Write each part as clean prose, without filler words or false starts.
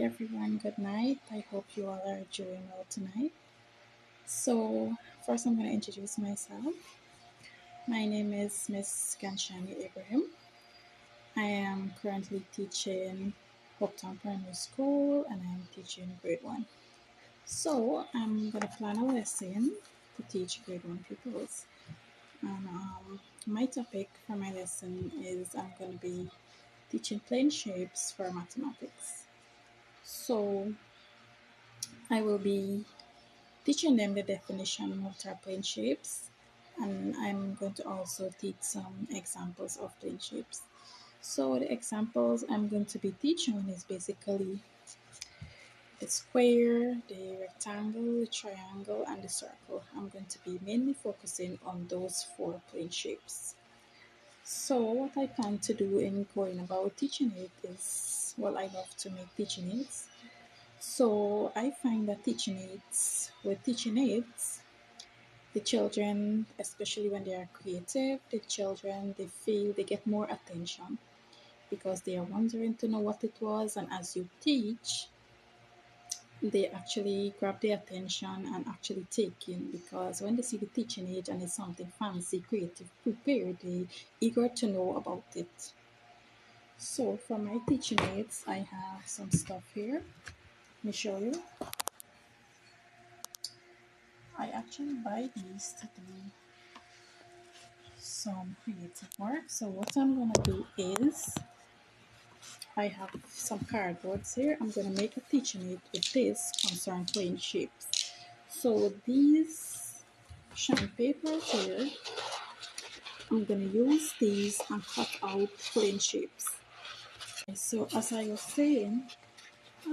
everyone, good night. I hope you all are doing well tonight. So, first, I'm going to introduce myself. My name is Miss Ganshani Ibrahim. I am currently teaching Uptown Primary School and I am teaching grade 1. So, I'm going to plan a lesson to teach grade 1 pupils. And my topic for my lesson is I'm going to be teaching plane shapes for mathematics. So, I will be teaching them the definition of what are plane shapes, and I'm going to also teach some examples of plane shapes. So the examples I'm going to be teaching is basically the square, the rectangle, the triangle, and the circle. I'm going to be mainly focusing on those 4 plane shapes. So what I plan to do in going about teaching it is, well, I love to make teaching aids. So I find that with teaching aids, the children, especially when they are creative, the children, they feel they get more attention because they are wondering to know what it was. And as you teach, they actually grab their attention and actually take in, because when they see the teaching aid and it's something fancy, creative, prepared, they eager to know about it. So for my teaching aids, I have some stuff here. Let me show you. I actually buy these to do some creative work. So what I'm gonna do is I have some cardboards here. I'm gonna make a teaching aid with this concern plane shapes. So these shine papers here, I'm gonna use these and cut out plane shapes. So as I was saying,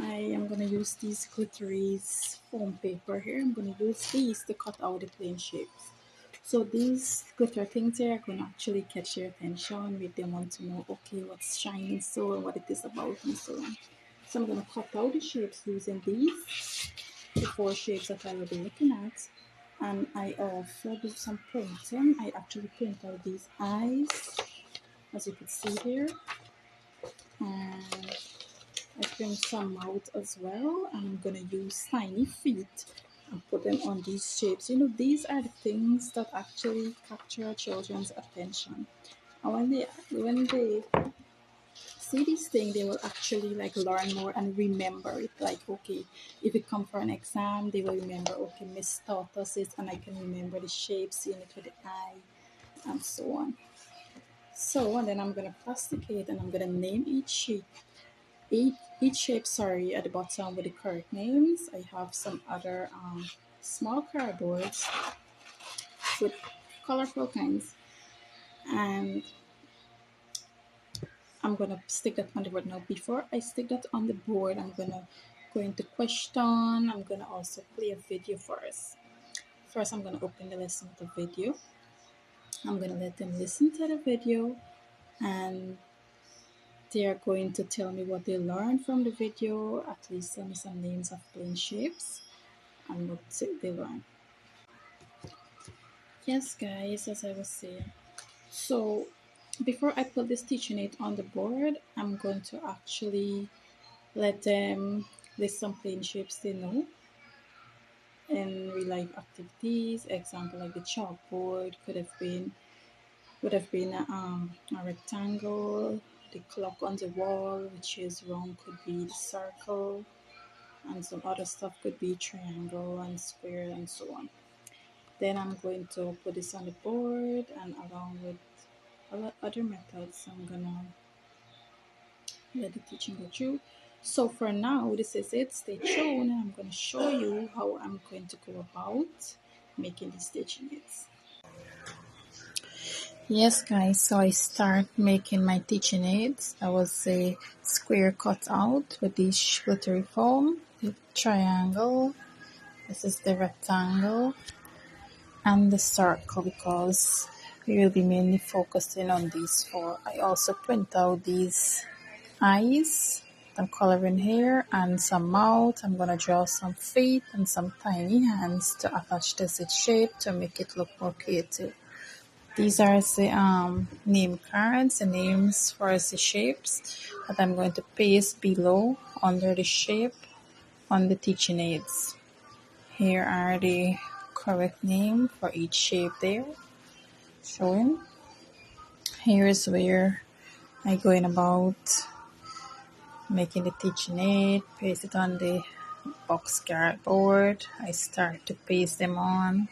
I am gonna use these glittery foam paper here. I'm gonna use these to cut out the plane shapes. So these glitter things here are going to actually catch your attention, make them want to know, okay, what's shining so and what it is about and so on. So I'm going to cut out the shapes using these, the 4 shapes that I will be looking at. And I also do some printing. I actually print out these eyes, as you can see here. And I print some out as well. And I'm going to use tiny feet and put them on these shapes. You know, these are the things that actually capture children's attention. And when they see this thing, they will actually like learn more and remember it. Like, okay, if it come for an exam, they will remember, okay, Miss taught us it, and I can remember the shapes, seeing it with the eye, and so on. So, and then I'm gonna plasticate and I'm gonna name each shape. Each shape, sorry, at the bottom with the correct names. I have some other small cardboards with colorful kinds, and I'm gonna stick that on the board. Now before I stick that on the board, I'm gonna go into question. I'm gonna also play a video for us. First, I'm gonna open the lesson with a video. I'm gonna let them listen to the video, and they are going to tell me what they learned from the video, at least tell me some names of plane shapes and what they learned. Yes, guys, as I was saying. So before I put this teaching aid on the board, I'm going to actually let them list some plane shapes they know in real life activities. Example like the chalkboard would have been a rectangle. The clock on the wall, which is round, could be the circle, and some other stuff could be triangle and square and so on. Then I'm going to put this on the board, and along with other methods, I'm gonna let the teaching go through. So for now, this is it. Stay tuned, and I'm going to show you how I'm going to go about making these teaching aids. Yes, guys, so I start making my teaching aids. I was a square cut out with this glittery foam, the triangle, this is the rectangle, and the circle, because we will be mainly focusing on these 4. I also print out these eyes, I'm coloring here, and some mouth. I'm gonna draw some feet and some tiny hands to attach this shape to make it look more creative. These are the name cards, the names for the shapes that I'm going to paste below under the shape on the teaching aids. Here are the correct name for each shape there showing. Here is where I going about making the teaching aid, paste it on the box cardboard. I start to paste them on,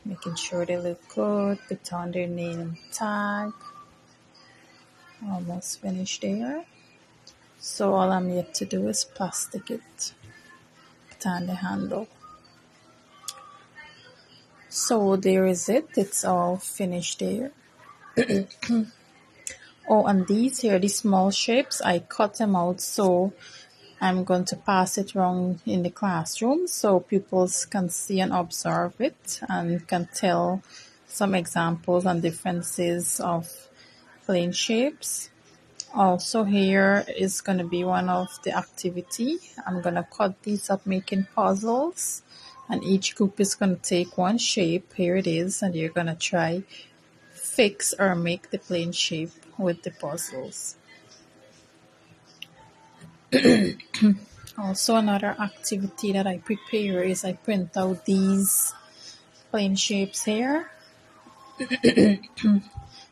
making sure they look good, put on their name tag. Almost finished there. So all I'm yet to do is plastic it, put on the handle. So there is it, it's all finished there. Oh, and these here, these small shapes, I cut them out, so I'm going to pass it around in the classroom so pupils can see and observe it and can tell some examples and differences of plane shapes. Also here is going to be one of the activity. I'm going to cut these up making puzzles, and each group is going to take one shape. Here it is, and you're going to try fix or make the plane shape with the puzzles. Also another activity that I prepare is I print out these plane shapes here.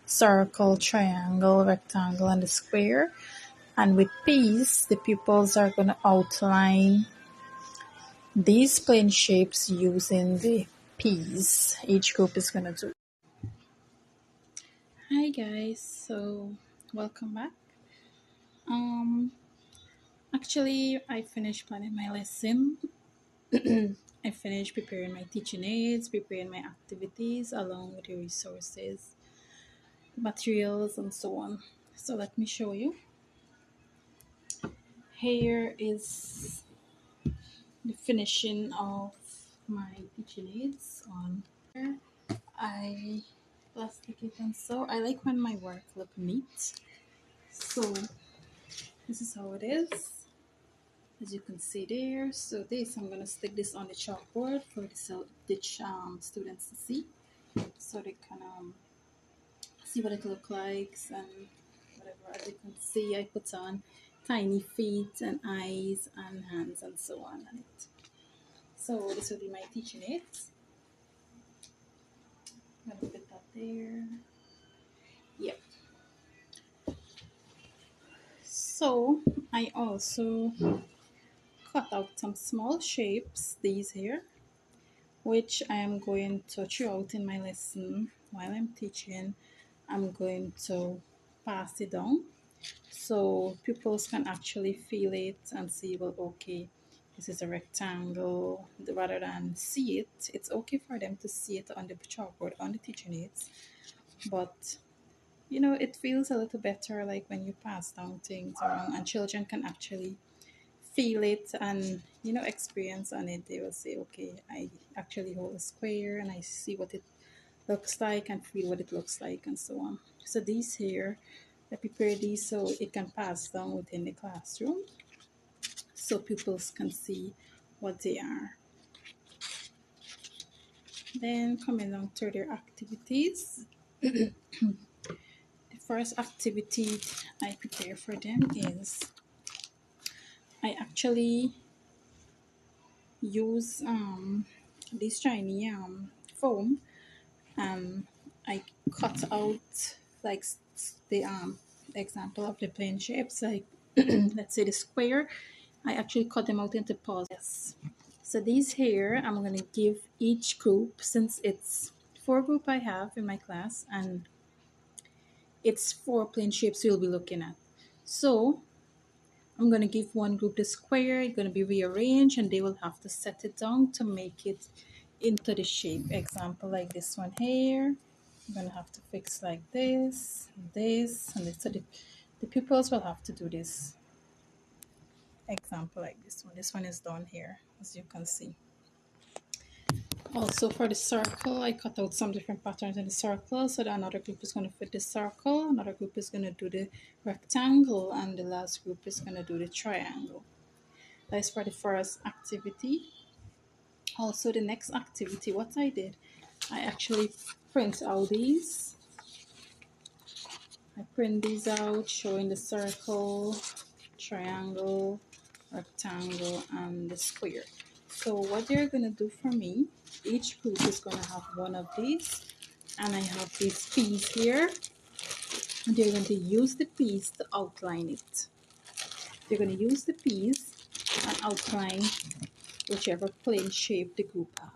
Circle, triangle, rectangle, and the square. And with these, the pupils are going to outline these plane shapes using the P's. Each group is going to do. Hi guys, so welcome back. Um, Actually, I finished planning my lesson. I finished preparing my teaching aids, preparing my activities along with the resources, materials, and so on. So let me show you. Here is the finishing of my teaching aids on here. I plastic it, and so I like when my work look neat. So this is how it is, as you can see there. So this, I'm gonna stick this on the chalkboard for the students to see, so they can see what it look like and whatever. As you can see, I put on tiny feet and eyes and hands and so on it. So this will be my teaching aids. I'm gonna put that there. Yep. So I also cut out some small shapes, these here, which I am going to throughout in my lesson while I'm teaching. I'm going to pass it down so pupils can actually feel it and see, well, okay, this is a rectangle. Rather than see it, it's okay for them to see it on the chalkboard, on the teaching aids, but it feels a little better like when you pass down things around and children can actually feel it and experience on it. They will say, okay, I actually hold a square and I see what it looks like and feel what it looks like and so on. So these here, I prepare these so it can pass down within the classroom so pupils can see what they are. Then coming down to their activities. The first activity I prepare for them is I actually use this shiny foam. I cut out like the example of the plane shapes, like let's say the square. I actually cut them out into puzzles. So these here, I'm gonna give each group, since it's 4 group I have in my class, and it's 4 plane shapes you'll be looking at. So I'm going to give one group the square, it's going to be rearranged, and they will have to set it down to make it into the shape. Example like this one here. I'm going to have to fix like this, and this. So the pupils will have to do this. Example like this one. This one is done here, as you can see. Also for the circle, I cut out some different patterns in the circle, so that another group is going to fit the circle, another group is going to do the rectangle, and the last group is going to do the triangle. That's for the first activity. Also the next activity, what I did, I actually print out these. I print these out showing the circle, triangle, rectangle, and the square. So what they're going to do for me, each group is going to have one of these, and I have this piece here, and they're going to use the piece to outline it. They're going to use the piece and outline whichever plane shape the group have.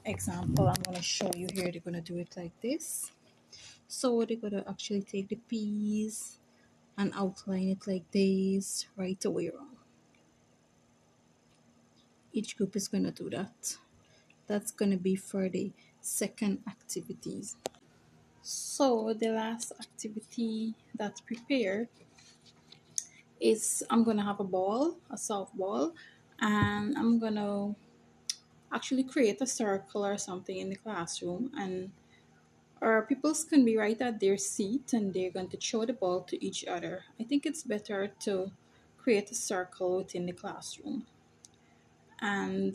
Example, I'm going to show you here. They're going to do it like this. So they're going to actually take the piece and outline it like this right away around. Each group is going to do that. That's going to be for the second activities. So the last activity that's prepared is I'm going to have a ball, a softball, and I'm going to actually create a circle or something in the classroom, and or pupils can be right at their seat and they're going to throw the ball to each other. I think it's better to create a circle within the classroom. And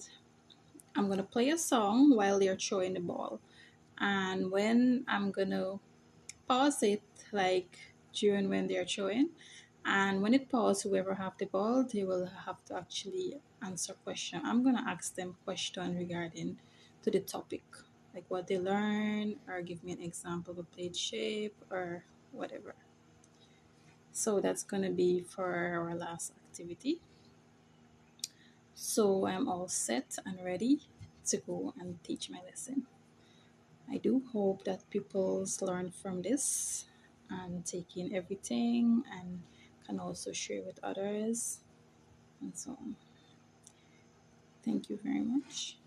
I'm going to play a song while they're throwing the ball. And when I'm going to pause it, like during when they're throwing, and when it pauses, whoever have the ball, they will have to actually answer question. I'm going to ask them question regarding to the topic, like what they learn, or give me an example of a plate shape or whatever. So that's going to be for our last activity. So I'm all set and ready to go and teach my lesson. I do hope that pupils learn from this and take in everything and can also share with others and so on. Thank you very much.